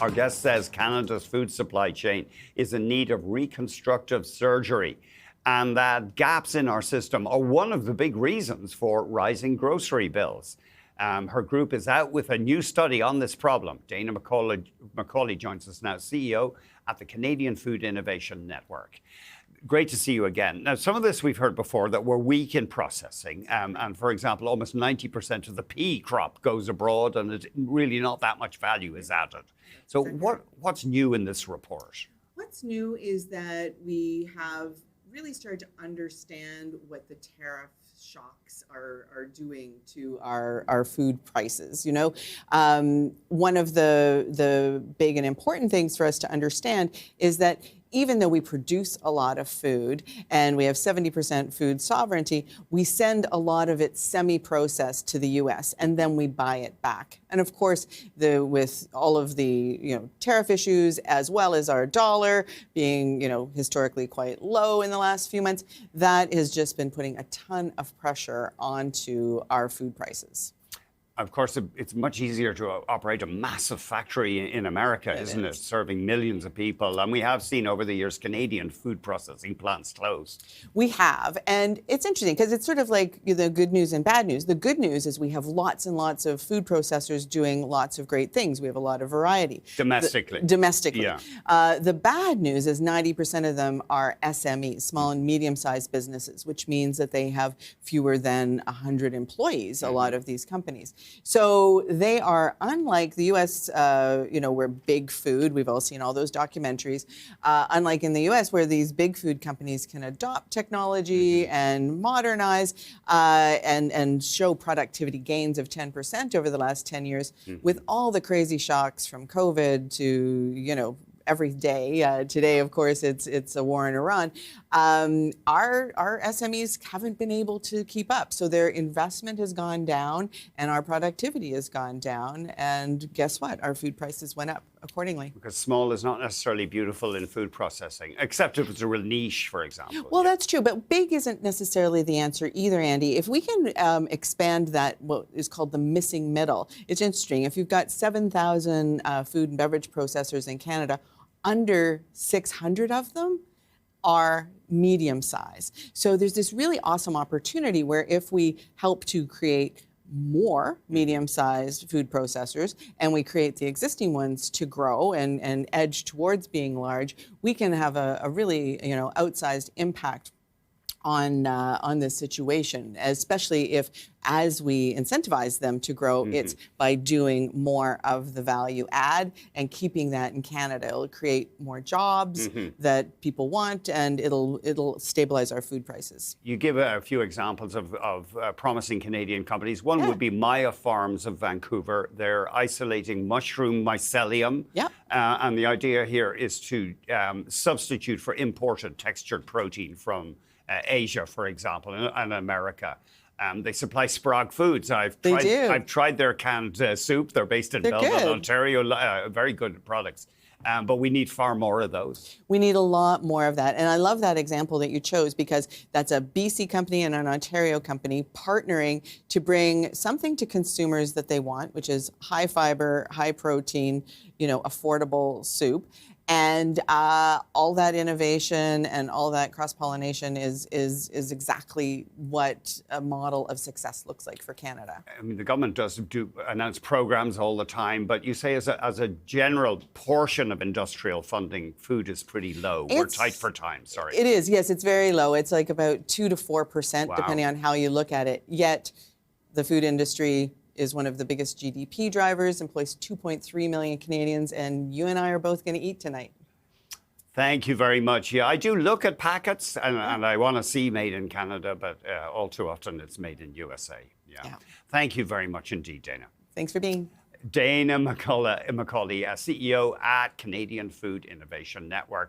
Our guest says Canada's food supply chain is in need of reconstructive surgery, and that gaps in our system are one of the big reasons for rising grocery bills. Her group is out with a new study on this problem. Dana McCauley joins us now, CEO at the Canadian Food Innovation Network. Great to see you again. Now, some of this we've heard before, that we're weak in processing. And for example, almost 90% of the pea crop goes abroad, and it's really not that much value is added. So what's new in this report? What's new is that we have really started to understand what the tariff shocks are doing to our food prices. You know, one of the big and important things for us to understand is that even though we produce a lot of food and we have 70% food sovereignty, we send a lot of it semi-processed to the U.S. and then we buy it back. And of course, with all of the tariff issues, as well as our dollar being historically quite low in the last few months, that has just been putting a ton of pressure onto our food prices. Of course, it's much easier to operate a massive factory in America, isn't it? Serving millions of people. And we have seen over the years Canadian food processing plants closed. We have. And it's interesting because it's sort of like the good news and bad news. The good news is we have lots and lots of food processors doing lots of great things. We have a lot of variety. Domestically. Domestically. Yeah. The bad news is 90% of them are SMEs, small and medium-sized businesses, which means that they have fewer than 100 employees, a lot of these companies. So they are, unlike the U.S., we're big food. We've all seen all those documentaries. Unlike in the U.S., where these big food companies can adopt technology and modernize and show productivity gains of 10% over the last 10 years, with all the crazy shocks from COVID to, every day. Today, of course, it's a war in Iran. Our SMEs haven't been able to keep up. So their investment has gone down and our productivity has gone down. And guess what? Our food prices went up accordingly. Because small is not necessarily beautiful in food processing, except if it's a real niche, for example. Well, that's true. But big isn't necessarily the answer either, Andy. If we can expand that, what is called the missing middle, it's interesting. If you've got 7,000 food and beverage processors in Canada, under 600 of them are medium size. So there's this really awesome opportunity where if we help to create more medium-sized food processors and we create the existing ones to grow and edge towards being large, we can have a really outsized impact on this situation, especially if, as we incentivize them to grow, it's by doing more of the value add and keeping that in Canada. It'll create more jobs that people want, and it'll stabilize our food prices. You give a few examples of promising Canadian companies. One would be Maya Farms of Vancouver. They're isolating mushroom mycelium. And the idea here is to substitute for imported textured protein from Asia, for example, and America. They supply Sprague Foods. I've tried their canned soup. They're based in Belmont, Ontario. Very good products. But we need far more of those. We need a lot more of that. And I love that example that you chose because that's a BC company and an Ontario company partnering to bring something to consumers that they want, which is high fiber, high protein, affordable soup. And all that innovation and all that cross-pollination is exactly what a model of success looks like for Canada. I mean, the government does announce programs all the time, but you say as a general portion of industrial funding, food is pretty low. We're tight for time, sorry. It is, yes, it's very low. It's like about 2 to 4%, depending on how you look at it. Yet the food industry is one of the biggest GDP drivers, employs 2.3 million Canadians, and you and I are both going to eat tonight. Thank you very much. Yeah, I do look at packets, and I want to see made in Canada, but all too often it's made in USA. Yeah. Thank you very much indeed, Dana. Thanks for being. Dana McCauley, CEO at Canadian Food Innovation Network.